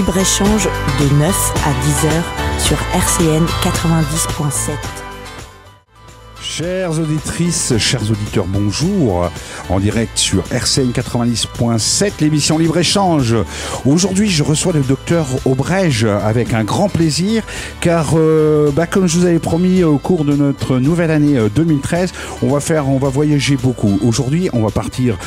Libre-Échange de 9 à 10 heures sur RCN 90.7. Chères auditrices, chers auditeurs, bonjour. En direct sur RCN 90.7, l'émission Libre-Échange. Aujourd'hui, je reçois le docteur Aubrège avec un grand plaisir, car comme je vous avais promis au cours de notre nouvelle année 2013, on va voyager beaucoup. Aujourd'hui, on va partir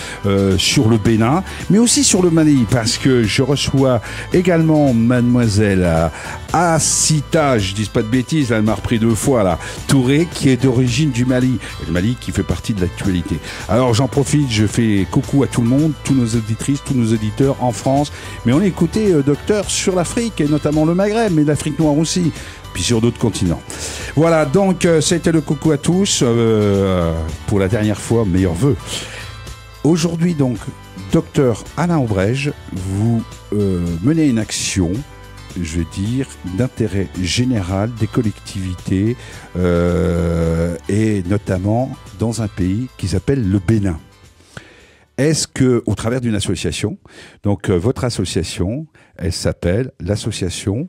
sur le Bénin, mais aussi sur le Mali, parce que je reçois également mademoiselle Assita, je dis pas de bêtises, elle m'a repris 2 fois là, Touré, qui est d'origine du Mali. Le Mali qui fait partie de l'actualité. Alors j'en profite, je fais coucou à tout le monde, tous nos auditrices, tous nos auditeurs en France. Mais on est écouté, docteur, sur l'Afrique, et notamment le Maghreb, mais l'Afrique noire aussi, puis sur d'autres continents. Voilà, donc c'était le coucou à tous. Pour la dernière fois, meilleurs vœux. Aujourd'hui donc, docteur Alain Aubrège, vous menez une action, je veux dire, d'intérêt général des collectivités et notamment dans un pays qui s'appelle le Bénin. Est-ce que, au travers d'une association, donc votre association, elle s'appelle l'association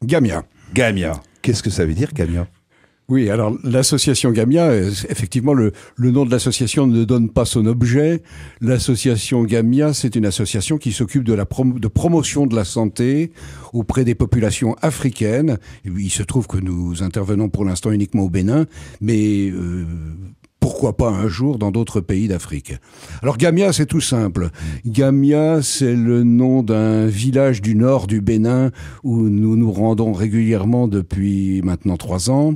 Gamia. Gamia. Qu'est-ce que ça veut dire, Gamia ? Oui, alors l'association Gamia, effectivement, le nom de l'association ne donne pas son objet. L'association Gamia, c'est une association qui s'occupe de de promotion de la santé auprès des populations africaines. Et il se trouve que nous intervenons pour l'instant uniquement au Bénin, mais pourquoi pas un jour dans d'autres pays d'Afrique. Alors Gamia, c'est tout simple. Gamia, c'est le nom d'un village du nord du Bénin où nous nous rendons régulièrement depuis maintenant 3 ans.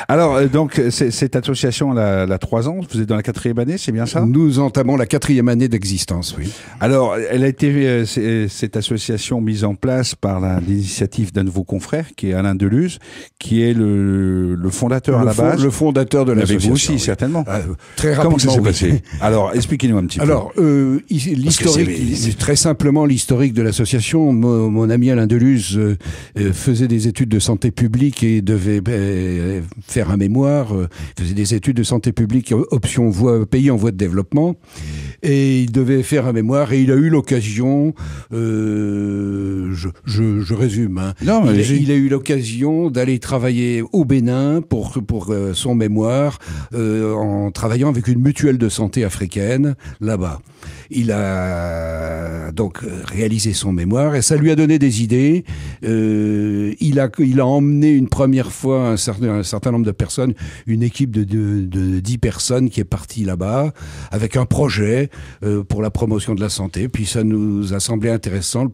Alors, donc, cette association, elle a 3 ans, vous êtes dans la 4e année, c'est bien ça ? Nous entamons la 4e année d'existence, oui. Alors, elle a été, cette association, mise en place par l'initiative d'un de vos confrères, qui est Alain Deluz, qui est le fondateur à la base. Le fondateur de l'association. Avec vous aussi, oui. Certainement. Très rapidement. Comment ça s'est passé ? Alors, expliquez-nous un petit peu. Alors, l'historique, très simplement, l'historique de l'association. Mon ami Alain Deluz faisait des études de santé publique et devait faire un mémoire. Faisait des études de santé publique, option pays en voie de développement. Et il devait faire un mémoire et il a eu l'occasion, je résume, hein. Non, mais il a eu l'occasion d'aller travailler au Bénin pour son mémoire en travaillant avec une mutuelle de santé africaine là-bas. Il a donc réalisé son mémoire et ça lui a donné des idées. Il a emmené une première fois un certain nombre de personnes, une équipe de 10 personnes qui est partie là-bas avec un projet pour la promotion de la santé. Puis ça nous a semblé intéressant. Le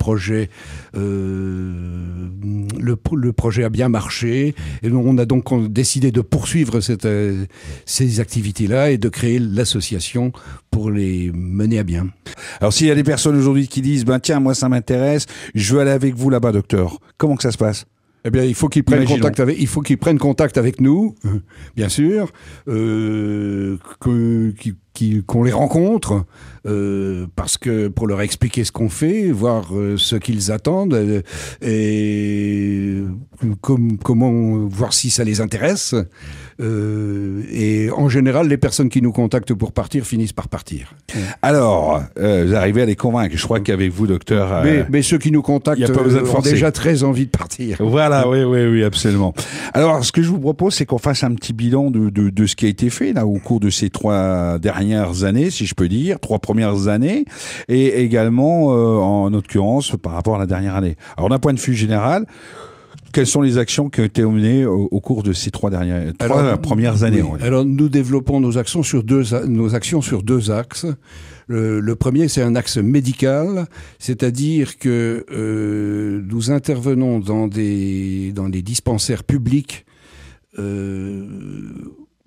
projet a bien marché et on a donc décidé de poursuivre ces activités-là et de créer l'association pour les mener à bien. Alors, s'il y a des personnes aujourd'hui qui disent, tiens, moi ça m'intéresse, je veux aller avec vous là-bas, docteur. Comment que ça se passe ? Eh bien, il faut qu'ils prennent contact avec nous, bien sûr, qu'on les rencontre, parce que pour leur expliquer ce qu'on fait, voir ce qu'ils attendent, et comment voir si ça les intéresse. Et en général, les personnes qui nous contactent pour partir finissent par partir. Alors, vous arrivez à les convaincre. Je crois qu'avec vous, docteur... Mais ceux qui nous contactent ont déjà très envie de partir. Voilà, oui, absolument. Alors, ce que je vous propose, c'est qu'on fasse un petit bilan de ce qui a été fait là au cours de ces 3 dernières années, si je peux dire, 3 premières années, et également, en l'occurrence, par rapport à la dernière année. Alors, d'un point de vue général, quelles sont les actions qui ont été menées au cours de ces 3 premières années? Oui. Alors, nous développons nos actions sur 2 axes. Le premier, c'est un axe médical, c'est-à-dire que nous intervenons dans des dispensaires publics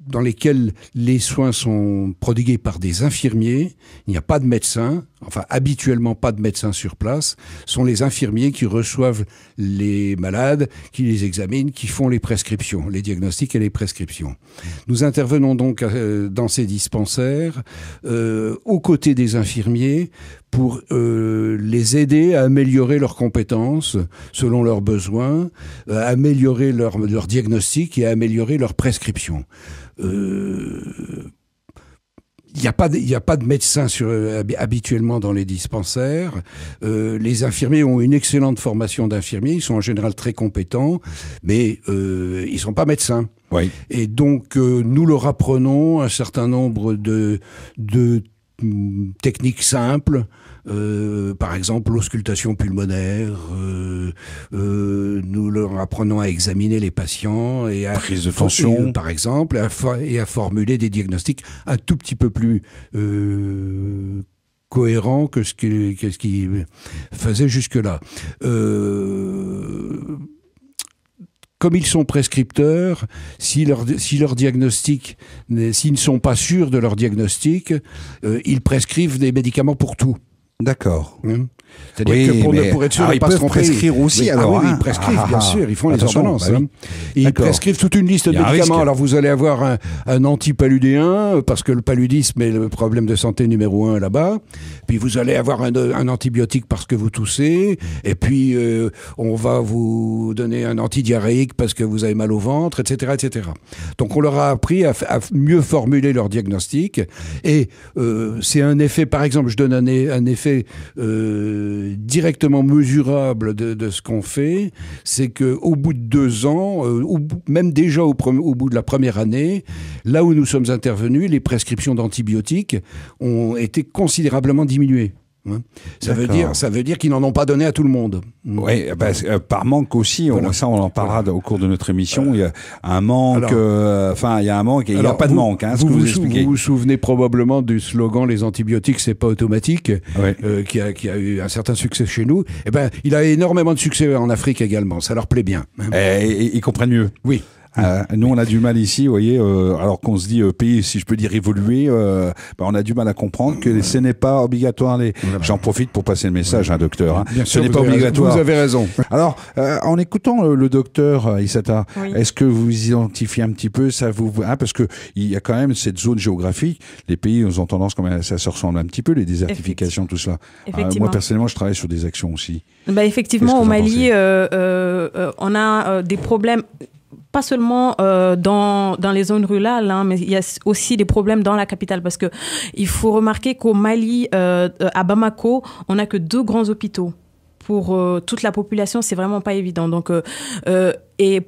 dans lesquels les soins sont prodigués par des infirmiers. Il n'y a pas de médecin, enfin habituellement pas de médecin sur place. Ce sont les infirmiers qui reçoivent les malades, qui les examinent, qui font les prescriptions, les diagnostics et les prescriptions. Nous intervenons donc dans ces dispensaires aux côtés des infirmiers pour les aider à améliorer leurs compétences selon leurs besoins, à améliorer leur diagnostic et à améliorer leurs prescriptions. Il n'y a pas de médecin habituellement dans les dispensaires. Les infirmiers ont une excellente formation d'infirmiers. Ils sont en général très compétents, mais ils sont pas médecins. Oui. Et donc, nous leur apprenons un certain nombre de techniques simples. Par exemple, l'auscultation pulmonaire, nous leur apprenons à examiner les patients et à prise de tension, par exemple, et à formuler des diagnostics un tout petit peu plus cohérents que ce qu'ils faisaient jusque-là. Comme ils sont prescripteurs, si leur diagnostic, s'ils ne sont pas sûrs de leur diagnostic, ils prescrivent des médicaments pour tout. D'accord. C'est-à-dire que pour être sûr de ne pas se tromper... Ils peuvent prescrire aussi, alors. Oui, ils prescrivent, bien sûr. Ils font les ordonnances. Bah oui. Ils prescrivent toute une liste de médicaments. Alors, vous allez avoir un antipaludéen, parce que le paludisme est le problème de santé numéro 1 là-bas. Puis, vous allez avoir un antibiotique parce que vous toussez. Et puis, on va vous donner un antidiarrhéique parce que vous avez mal au ventre, etc., etc. Donc, on leur a appris à mieux formuler leur diagnostic. Et c'est un effet, par exemple, je donne un effet... directement mesurable de ce qu'on fait, c'est que au bout de 2 ans, même déjà au bout de la première année, là où nous sommes intervenus, les prescriptions d'antibiotiques ont été considérablement diminuées. Ça veut dire qu'ils n'en ont pas donné à tout le monde. Oui, par manque aussi. Voilà. Ça, on en parlera au cours de notre émission. Il y a un manque. Il y a un manque. Et il n'y a pas de manque. Hein, vous vous souvenez probablement du slogan "Les antibiotiques, c'est pas automatique", qui a eu un certain succès chez nous. Eh ben, il a énormément de succès en Afrique également. Ça leur plaît bien. Et ils comprennent mieux. Oui. Nous, on a du mal ici, vous voyez, alors qu'on se dit pays, si je peux dire évolué, on a du mal à comprendre que ce n'est pas obligatoire. J'en profite pour passer le message, docteur. Hein. Ce n'est pas obligatoire. Vous avez raison. Alors, en écoutant le docteur Issata, est-ce que vous identifiez un petit peu ça parce que il y a quand même cette zone géographique. Les pays, ils ont tendance quand même, ça se ressemble un petit peu, les désertifications, tout cela. Moi, personnellement, je travaille sur des actions aussi. Effectivement, au Mali, on a des problèmes. Pas seulement dans les zones rurales, mais il y a aussi des problèmes dans la capitale, parce que il faut remarquer qu'au Mali, à Bamako, on n'a que 2 grands hôpitaux. Pour toute la population, c'est vraiment pas évident. Donc, et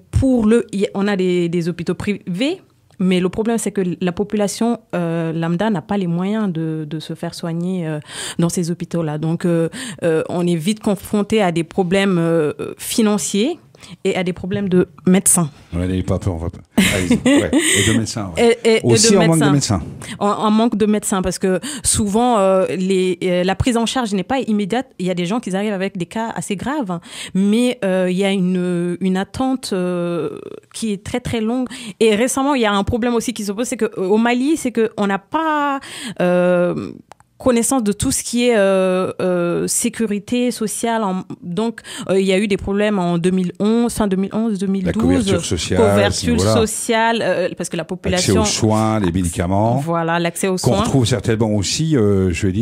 on a des hôpitaux privés. Mais le problème, c'est que la population lambda n'a pas les moyens de se faire soigner dans ces hôpitaux-là. Donc, on est vite confronté à des problèmes financiers et à des problèmes de médecins. N'ayez pas peur, et de médecins. Et aussi en manque de médecins. En manque de médecins, parce que souvent, la prise en charge n'est pas immédiate. Il y a des gens qui arrivent avec des cas assez graves, mais il y a une attente qui est très très longue. Et récemment, il y a un problème aussi qui se pose, c'est qu'au Mali, c'est qu'on n'a pas... connaissance de tout ce qui est sécurité sociale. Donc, il y a eu des problèmes en 2011, fin 2011, 2012. La couverture sociale, parce que la population... L'accès aux soins, les médicaments. Voilà, l'accès aux soins. Qu'on retrouve certainement aussi, sur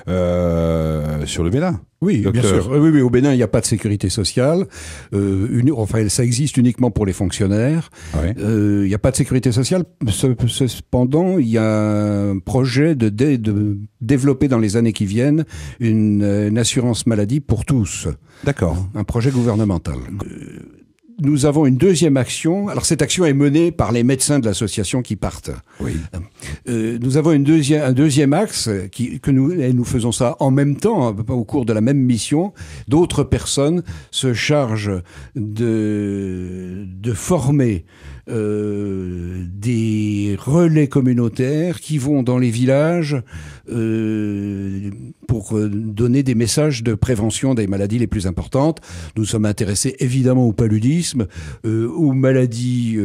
le Bénin. Oui, bien sûr. Oui, au Bénin, il n'y a pas de sécurité sociale. Ça existe uniquement pour les fonctionnaires. Il n'y a pas de sécurité sociale. Cependant, il y a un projet de développer dans les années qui viennent une assurance maladie pour tous. D'accord. Un projet gouvernemental. Nous avons une deuxième action. Alors, cette action est menée par les médecins de l'association qui partent. Oui. Nous avons un deuxième axe que nous faisons ça en même temps, au cours de la même mission. D'autres personnes se chargent de former des relais communautaires qui vont dans les villages pour donner des messages de prévention des maladies les plus importantes. Nous sommes intéressés évidemment au paludisme, aux maladies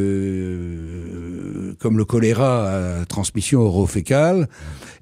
comme le choléra à transmission orofécale,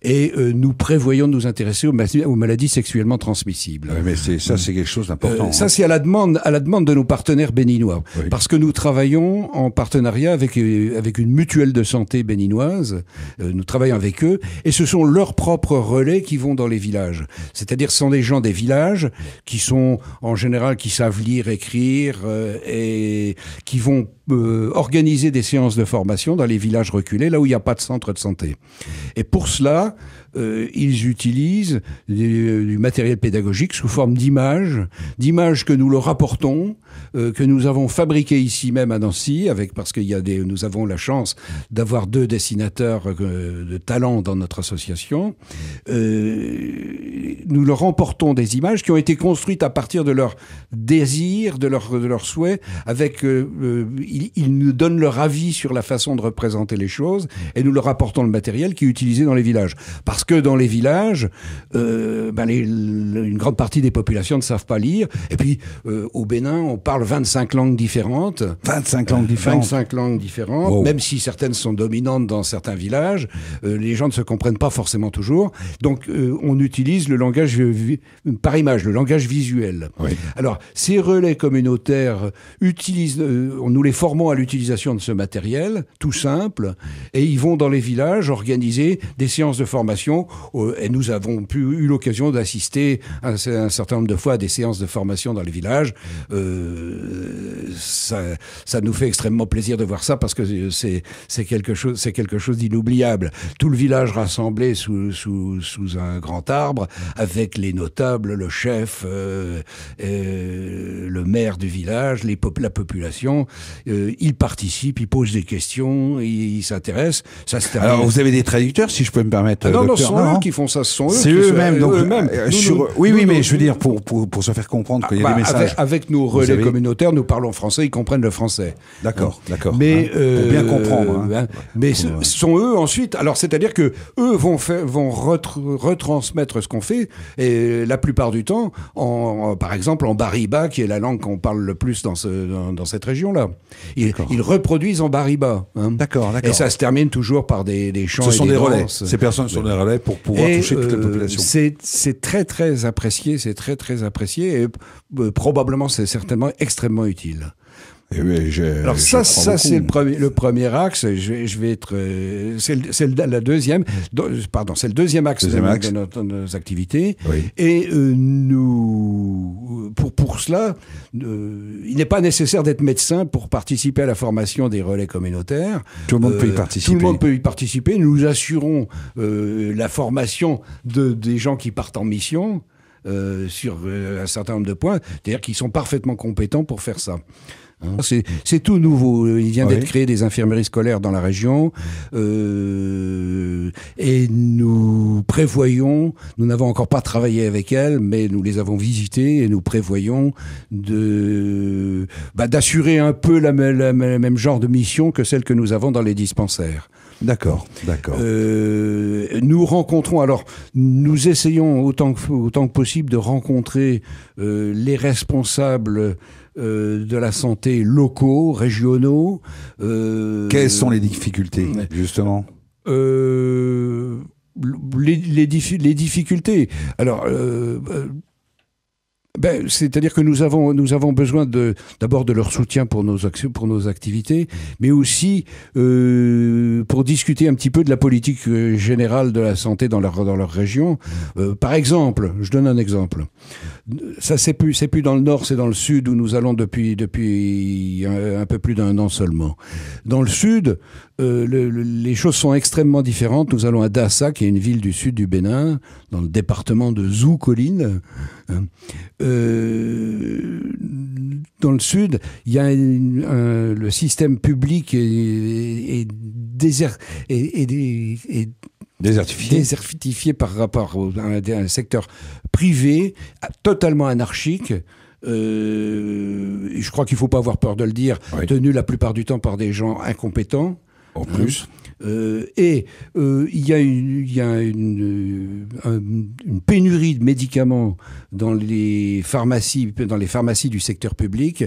et nous prévoyons de nous intéresser aux maladies sexuellement transmissibles. Oui, mais c'est quelque chose d'important. Ça, c'est à la demande de nos partenaires béninois. Oui. Parce que nous travaillons en partenariat avec une mutuelle de santé béninoise. Nous travaillons avec eux, et ce sont leurs propres relais qui vont dans les villages. C'est-à-dire, ce sont des gens des villages qui sont, en général, qui savent lire, écrire, et qui vont organiser des séances de formation dans les villages reculés, là où il n'y a pas de centre de santé. Et pour cela, ils utilisent du matériel pédagogique sous forme d'images que nous leur apportons, que nous avons fabriqué ici même à Nancy, parce qu'il y a nous avons la chance d'avoir 2 dessinateurs de talent dans notre association. Nous leur emportons des images qui ont été construites à partir de leurs désirs, de leurs souhaits, ils nous donnent leur avis sur la façon de représenter les choses, et nous leur apportons le matériel qui est utilisé dans les villages. Parce que dans les villages, une grande partie des populations ne savent pas lire. Et puis, au Bénin, on parle 25 langues différentes. 25 langues différentes. 25 langues différentes. Wow. Même si certaines sont dominantes dans certains villages, les gens ne se comprennent pas forcément toujours. Donc, on utilise le langage par image, le langage visuel. Oui. Alors, ces relais communautaires nous les formons à l'utilisation de ce matériel, tout simple, et ils vont dans les villages organiser des séances de formation, et nous avons eu l'occasion d'assister un certain nombre de fois à des séances de formation dans les villages. Ça nous fait extrêmement plaisir de voir ça, parce que c'est quelque chose d'inoubliable. Tout le village rassemblé sous un grand arbre, avec les notables, le chef, le maire du village, la population. Ils participent, ils posent des questions, ils s'intéressent. Alors, vous avez des traducteurs, si je peux me permettre, non, docteur? ce sont eux qui font ça, ce sont eux. C'est eux-mêmes, donc. Oui, mais je veux dire, pour se faire comprendre qu'il y a des messages. Avec nos relais communautaires, nous parlons français, ils comprennent le français. D'accord. Mais, pour bien comprendre. Mais ce sont eux ensuite. Alors, c'est-à-dire que eux vont retransmettre ce qu'on fait, et la plupart du temps, par exemple, en bariba, qui est la langue qu'on parle le plus dans cette région-là. Ils reproduisent en bariba. D'accord. Et ça se termine toujours par des chants. Ce sont des relais. danses. Ces personnes sont des relais pour pouvoir toucher toute la population. C'est très très apprécié, et probablement c'est certainement extrêmement utile. Alors ça c'est le premier axe. Je vais être, c'est le deuxième axe de nos activités. Oui. Et pour cela, il n'est pas nécessaire d'être médecin pour participer à la formation des relais communautaires. Tout le monde peut y participer. Tout le monde peut y participer. Nous assurons la formation des gens qui partent en mission. Sur un certain nombre de points, c'est-à-dire qu'ils sont parfaitement compétents pour faire ça. C'est tout nouveau. Il vient d'être créé des infirmeries scolaires dans la région, et nous n'avons encore pas travaillé avec elles, mais nous les avons visitées, et nous prévoyons d'assurer un peu la même genre de mission que celle que nous avons dans les dispensaires. D'accord. Nous essayons autant que possible de rencontrer les responsables de la santé locaux, régionaux. Quelles sont les difficultés, justement? Les difficultés. Alors, c'est-à-dire que nous avons besoin d'abord de leur soutien pour nos activités, mais aussi pour discuter un petit peu de la politique générale de la santé dans leur région. Par exemple, je donne un exemple. Ça, c'est plus dans le nord, c'est dans le sud où nous allons depuis un peu plus d'1 an seulement. Dans le sud, les choses sont extrêmement différentes. Nous allons à Dassa, qui est une ville du sud du Bénin, dans le département de Zoukoline. Dans le sud, il y a le système public est désertifié par rapport à un secteur privé totalement anarchique. Je crois qu'il ne faut pas avoir peur de le dire, tenu la plupart du temps par des gens incompétents. En plus. Il y a une pénurie de médicaments dans les pharmacies du secteur public,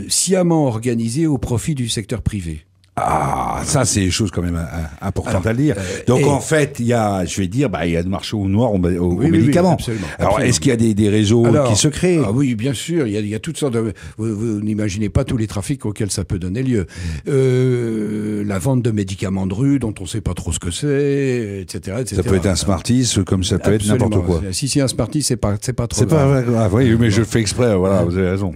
sciemment organisée au profit du secteur privé. Ah, ça, c'est des choses quand même importantes à le dire. Donc, en fait, il y a, je vais dire, il y a de marché au noir aux médicaments. Absolument, alors, absolument. est-ce qu'il y a des réseaux qui se créent? Ah oui, bien sûr. Il y a toutes sortes de... Vous n'imaginez pas tous les trafics auxquels ça peut donner lieu. La vente de médicaments de rue dont on ne sait pas trop ce que c'est, etc., etc. Ça peut être un Smarties, comme ça peut être n'importe quoi. Si c'est un Smarties, c'est pas trop c'est grave. Pas grave. Oui, mais je le fais exprès. Voilà, vous avez raison.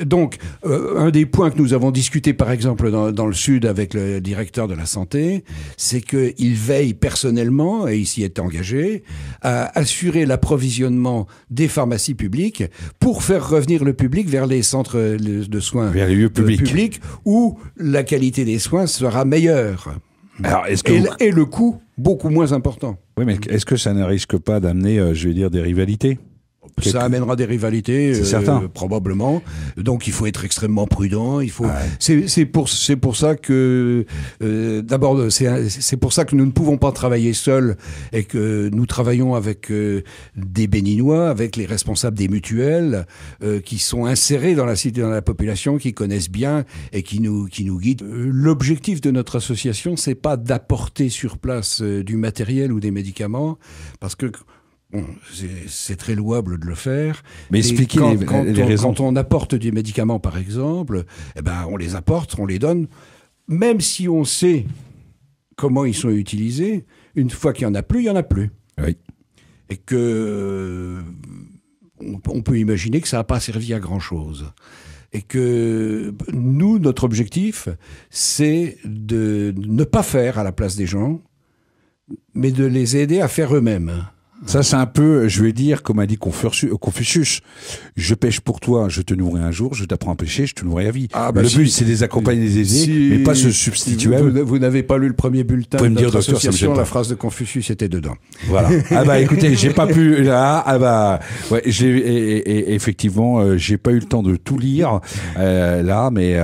Donc, un des points que nous avons discuté, par exemple, dans le Sud, avec le directeur de la santé, c'est qu'il veille personnellement, et il s'y est engagé, à assurer l'approvisionnement des pharmacies publiques pour faire revenir le public vers les centres de soins, vers les lieux publics, où la qualité des soins sera meilleure. Alors, et le coût beaucoup moins important. Oui, mais est-ce que ça ne risque pas d'amener, je vais dire, des rivalités? Ça amènera des rivalités, probablement. Donc il faut être extrêmement prudent. Il faut. Ouais. C'est pour ça que d'abord c'est pour ça que nous ne pouvons pas travailler seuls et que nous travaillons avec des Béninois, avec les responsables des mutuelles qui sont insérés dans la cité, dans la population, qui connaissent bien et qui nous guident. L'objectif de notre association, c'est pas d'apporter sur place du matériel ou des médicaments, parce que bon, c'est très louable de le faire. Mais expliquez les raisons. Quand on apporte des médicaments, par exemple, on les apporte, on les donne, même si on sait comment ils sont utilisés. Une fois qu'il n'y en a plus, il n'y en a plus. Oui. Et que on peut imaginer que ça n'a pas servi à grand-chose. Et que nous, notre objectif, c'est de ne pas faire à la place des gens, mais de les aider à faire eux-mêmes. Ça, c'est un peu, je vais dire, comme a dit Confucius, je pêche pour toi, je te nourris un jour, je t'apprends à pêcher, je te nourris à vie. Le but, c'est des accompagner, des aider, mais pas se substituer à eux. Vous n'avez pas lu le premier bulletin de notre association, la phrase de Confucius était dedans. Voilà. Écoutez, j'ai pas pu, là, ouais, effectivement, j'ai pas eu le temps de tout lire, là, mais,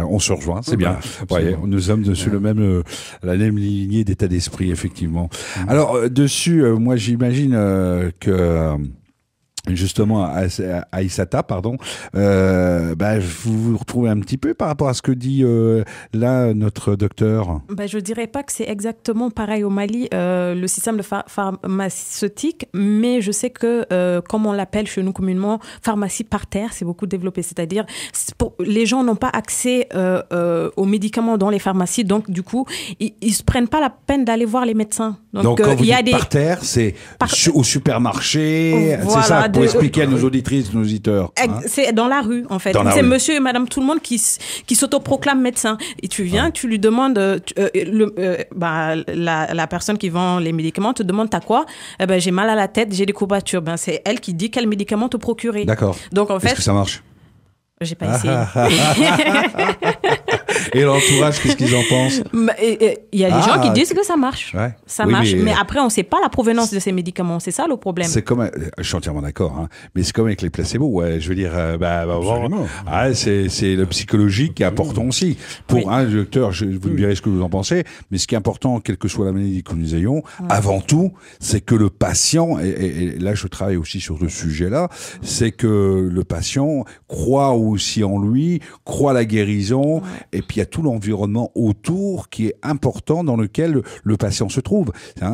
on se rejoint, c'est bien. Ouais, nous sommes sur la même lignée d'état d'esprit, effectivement. Alors, dessus, moi, j'imagine que justement à Issata, vous vous retrouvez un petit peu par rapport à ce que dit là notre docteur. Je dirais pas que c'est exactement pareil au Mali, le système de pharmaceutique, mais je sais que comme on l'appelle chez nous communément, pharmacie par terre, c'est beaucoup développé, c'est-à-dire les gens n'ont pas accès aux médicaments dans les pharmacies, donc du coup ils se prennent pas la peine d'aller voir les médecins. Donc quand vous dites par terre, c'est au supermarché, voilà, c'est ça, pour expliquer à nos auditrices, nos auditeurs. C'est dans la rue, en fait. C'est monsieur et madame tout le monde qui s'autoproclament médecin. Et tu viens, tu lui demandes, la personne qui vend les médicaments te demande t'as quoi? J'ai mal à la tête, j'ai des courbatures. C'est elle qui dit quel médicament te procurer. D'accord. Donc en fait. Est-ce que ça marche? J'ai pas essayé. Et l'entourage, qu'est-ce qu'ils en pensent? Il y a des gens qui disent que ça marche. Ouais. Ça marche. Mais après, on ne sait pas la provenance de ces médicaments. C'est ça le problème. C'est comme, je suis entièrement d'accord, mais c'est comme avec les placebos. Ouais, je veux dire, c'est le psychologique qui est important aussi. Pour un docteur, vous me direz ce que vous en pensez, mais ce qui est important, quelle que soit la maladie que nous ayons, avant tout, c'est que le patient, et là je travaille aussi sur ce sujet-là, c'est que le patient croit aussi en lui, croit la guérison, et puis il y a tout l'environnement autour qui est important dans lequel le patient se trouve.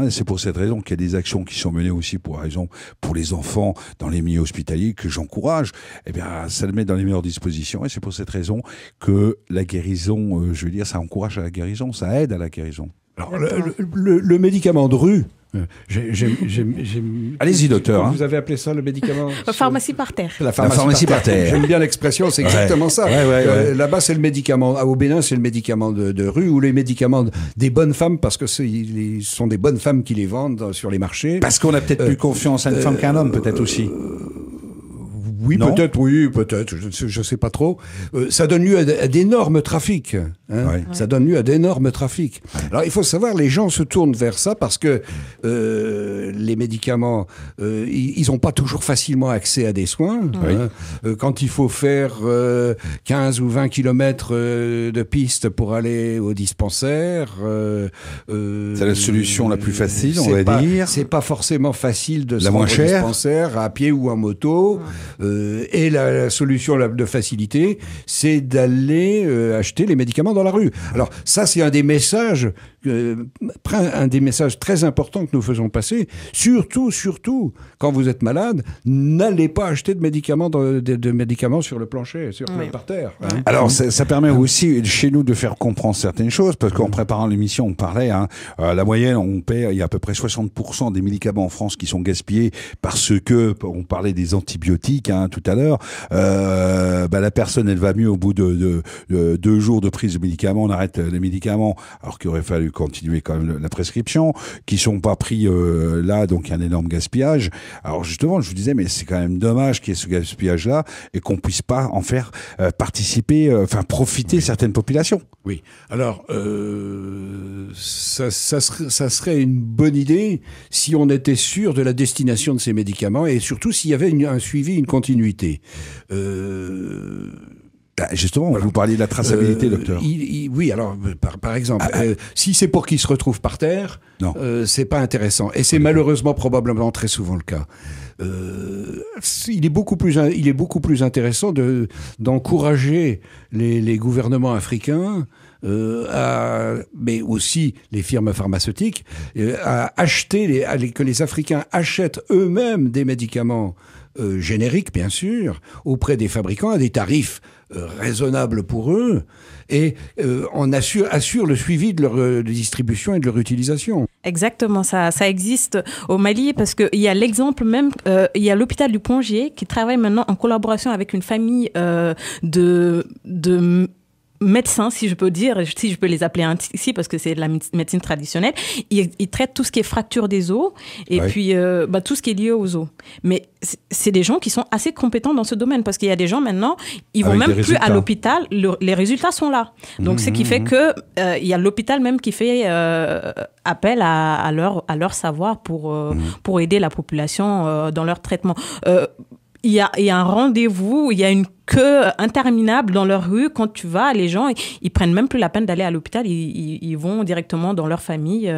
C'est pour cette raison qu'il y a des actions qui sont menées aussi pour les enfants dans les milieux hospitaliers que j'encourage. Ça le met dans les meilleures dispositions, et c'est pour cette raison que la guérison, ça encourage à la guérison, ça aide à la guérison. Alors, le médicament de rue, allez-y, docteur. Vous avez appelé ça le médicament? Pharmacie par terre. La pharmacie par terre. J'aime bien l'expression, c'est exactement ça. Là-bas, c'est le médicament. Au Bénin, c'est le médicament de rue, ou les médicaments des bonnes femmes, parce que ce sont des bonnes femmes qui les vendent sur les marchés. Parce qu'on a peut-être plus confiance à une femme qu'à un homme, peut-être aussi. Oui, peut-être, je sais pas trop. Ça donne lieu à d'énormes trafics. Ça donne lieu à d'énormes trafics. Alors, il faut savoir, les gens se tournent vers ça parce que les médicaments, ils n'ont pas toujours facilement accès à des soins. Quand il faut faire 15 ou 20 kilomètres de piste pour aller au dispensaire... c'est la solution la plus facile, on va dire. C'est pas forcément facile de se rendre au dispensaire à pied ou en moto. Et la solution de facilité, c'est d'aller acheter les médicaments dans la rue. Alors ça, c'est un des messages très importants que nous faisons passer. Surtout, quand vous êtes malade, n'allez pas acheter de médicaments sur le plancher, par terre. Hein. Alors ça permet aussi chez nous de faire comprendre certaines choses, parce qu'en préparant l'émission, on parlait, la moyenne, il y a à peu près 60% des médicaments en France qui sont gaspillés parce que, on parlait des antibiotiques tout à l'heure, la personne, elle va mieux au bout de 2 jours de prise de médicaments, on arrête les médicaments, alors qu'il aurait fallu continuer quand même la prescription, qui sont pas pris là, donc il y a un énorme gaspillage. Alors justement, je vous disais, mais c'est quand même dommage qu'il y ait ce gaspillage-là et qu'on puisse pas en faire profiter certaines populations. Oui. Alors, ça serait une bonne idée si on était sûr de la destination de ces médicaments et surtout s'il y avait un suivi, une continuité. Justement, vous parliez de la traçabilité, docteur. Oui, alors, par exemple, si c'est pour qu'ils se retrouvent par terre, c'est pas intéressant. Et c'est malheureusement probablement très souvent le cas. Il est beaucoup plus intéressant d'encourager les gouvernements africains, mais aussi les firmes pharmaceutiques, à acheter, que les Africains achètent eux-mêmes des médicaments génériques, bien sûr, auprès des fabricants à des tarifs raisonnables pour eux, et on assure le suivi de leur distribution et de leur utilisation. Exactement, ça existe au Mali, parce qu'il y a l'exemple même, il y a l'hôpital du Pongier qui travaille maintenant en collaboration avec une famille de médecins, si je peux les appeler ainsi, parce que c'est de la médecine traditionnelle. Ils traitent tout ce qui est fracture des os et puis tout ce qui est lié aux os. Mais c'est des gens qui sont assez compétents dans ce domaine, parce qu'il y a des gens maintenant, ils vont même plus à l'hôpital, les résultats sont là. Donc ce qui fait que il y a l'hôpital même qui fait appel à leur savoir pour aider la population dans leur traitement. Il y a un rendez-vous, il y a une queue interminable dans leur rue. Quand tu vas, les gens, ils prennent même plus la peine d'aller à l'hôpital. Ils vont directement dans leur famille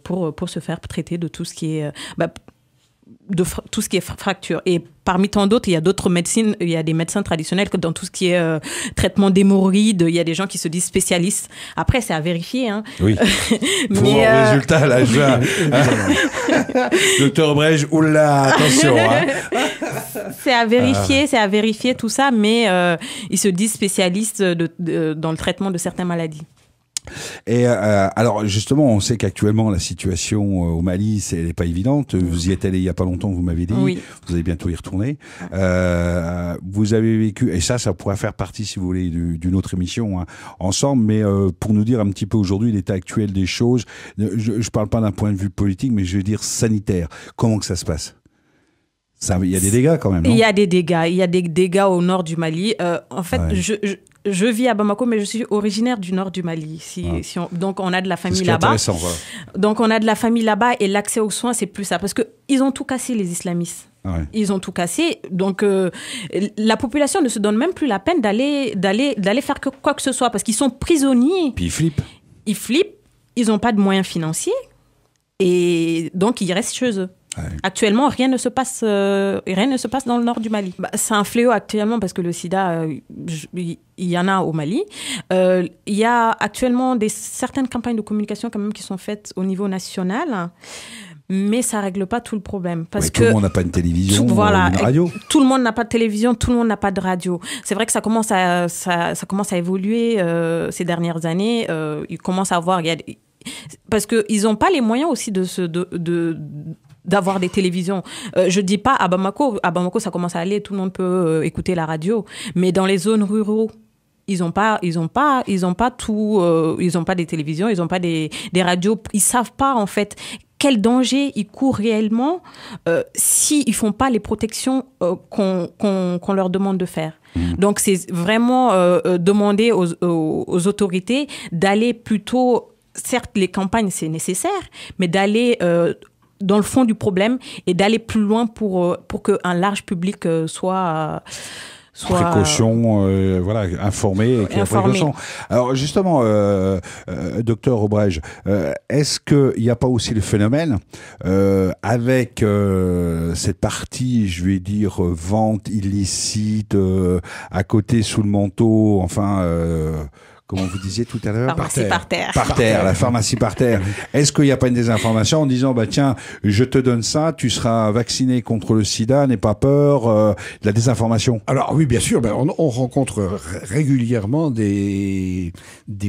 pour se faire traiter de tout ce qui est tout ce qui est fracture. Et parmi tant d'autres, il y a d'autres médecines, il y a des médecins traditionnels que dans tout ce qui est traitement d'hémorroïdes, il y a des gens qui se disent spécialistes. Après, c'est à vérifier. Oui. Pour le résultat, là, je vois. Docteur Aubrège, oula, attention. C'est à vérifier tout ça, mais ils se disent spécialistes dans le traitement de certaines maladies. Et alors justement, on sait qu'actuellement la situation au Mali, elle n'est pas évidente. Vous y êtes allé il y a pas longtemps, vous m'avez dit. Oui. Vous allez bientôt y retourner. Vous avez vécu, et ça pourrait faire partie, si vous voulez, d'une autre émission ensemble. Mais pour nous dire un petit peu aujourd'hui l'état actuel des choses, je parle pas d'un point de vue politique, mais je veux dire sanitaire. Comment que ça se passe? Il y a des dégâts quand même, non? Il y a des dégâts au nord du Mali. En fait, je vis à Bamako, mais je suis originaire du nord du Mali. Donc, on a de la famille là-bas. Intéressant, voilà. Donc, on a de la famille là-bas, et l'accès aux soins, c'est plus ça. Parce qu'ils ont tout cassé, les islamistes. Ouais. Ils ont tout cassé. Donc, la population ne se donne même plus la peine d'aller faire quoi que ce soit, parce qu'ils sont prisonniers. Puis ils flippent. Ils n'ont pas de moyens financiers. Et donc, ils restent chez eux. Ouais. Actuellement, rien ne se passe dans le nord du Mali. C'est un fléau actuellement, parce que le sida, il y en a au Mali. Il y a actuellement certaines campagnes de communication quand même qui sont faites au niveau national, mais ça règle pas tout le problème, parce que tout le monde n'a pas une télévision, une radio. Tout le monde n'a pas de télévision, tout le monde n'a pas de radio. C'est vrai que ça commence à évoluer ces dernières années. Il commence à avoir, parce que ils n'ont pas les moyens aussi d'avoir des télévisions. Je dis pas à Bamako, ça commence à aller, tout le monde peut écouter la radio, mais dans les zones ruraux, ils ont pas des télévisions, ils ont pas des radios, ils savent pas en fait quel danger ils courent réellement s'ils font pas les protections qu'on leur demande de faire. Donc c'est vraiment demander aux autorités d'aller plutôt, certes les campagnes c'est nécessaire, mais d'aller dans le fond du problème et d'aller plus loin pour qu'un large public soit précaution, voilà, informé et précaution. Alors justement, docteur Aubrège, est-ce qu'il n'y a pas aussi le phénomène avec cette partie, je vais dire, vente illicite à côté sous le manteau, enfin... Comment vous disiez tout à l'heure? Pharmacie par terre. Par terre, la pharmacie par terre. Est-ce qu'il n'y a pas une désinformation en disant, bah tiens, je te donne ça, tu seras vacciné contre le sida, n'aie pas peur, de la désinformation? Alors oui, bien sûr, on rencontre régulièrement des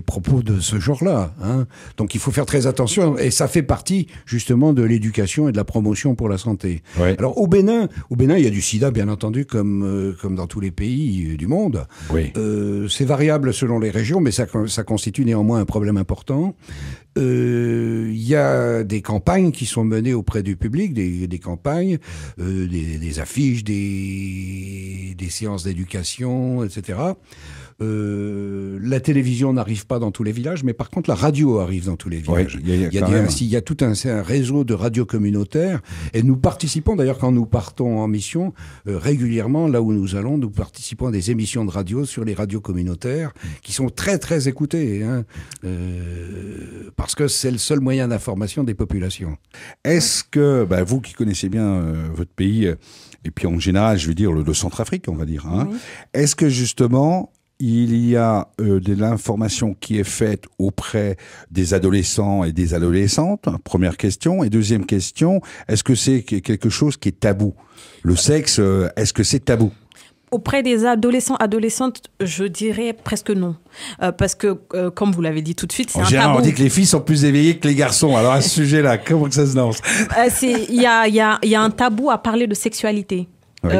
propos de ce genre-là. Hein. Donc il faut faire très attention, et ça fait partie justement de l'éducation et de la promotion pour la santé. Oui. Alors au Bénin, il y a du sida, bien entendu, comme dans tous les pays du monde. Oui. C'est variable selon les régions, mais ça constitue néanmoins un problème important. Il y a des campagnes qui sont menées auprès du public, des campagnes, des affiches, des séances d'éducation, etc. La télévision n'arrive pas dans tous les villages, mais par contre la radio arrive dans tous les villages. Oui, il y a tout un réseau de radios communautaires, et nous participons d'ailleurs quand nous partons en mission régulièrement, là où nous allons, nous participons à des émissions de radio sur les radios communautaires qui sont très très écoutées, hein, parce que c'est le seul moyen d'information des populations. Est-ce que, vous qui connaissez bien votre pays, et puis en général, je veux dire le Centrafrique, on va dire, hein, oui. Est-ce que justement il y a de l'information qui est faite auprès des adolescents et des adolescentes? Première question. Et deuxième question, est-ce que c'est quelque chose qui est tabou? Le sexe, est-ce que c'est tabou? Auprès des adolescents, adolescentes, je dirais presque non. Parce que, comme vous l'avez dit tout de suite, c'est un tabou. On dit que les filles sont plus éveillées que les garçons. Alors à ce sujet-là, comment que ça se lance? Il y a un tabou à parler de sexualité. Oui.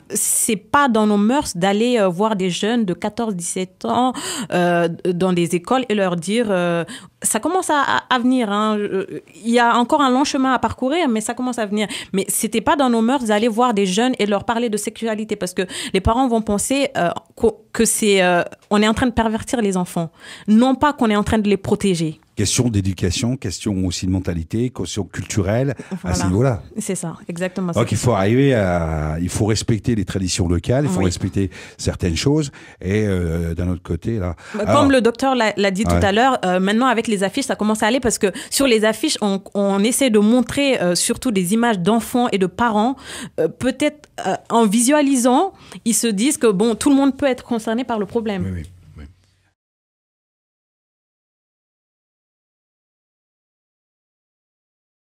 C'est pas dans nos mœurs d'aller voir des jeunes de 14-17 ans dans des écoles et leur dire ça commence à venir, hein. Il y a encore un long chemin à parcourir, mais ça commence à venir. Mais c'était pas dans nos mœurs d'aller voir des jeunes et leur parler de sexualité, parce que les parents vont penser que c'est on est en train de pervertir les enfants, non pas qu'on est en train de les protéger. Question d'éducation, question aussi de mentalité, question culturelle, voilà. À ce niveau-là. C'est ça, exactement. Donc il faut arriver il faut respecter les traditions locales, il faut respecter certaines choses, et d'un autre côté, là... Comme le docteur l'a dit tout à l'heure, maintenant avec les affiches, ça commence à aller, parce que sur les affiches, on essaie de montrer surtout des images d'enfants et de parents. Peut-être en visualisant, ils se disent que bon, tout le monde peut être concerné par le problème. Oui.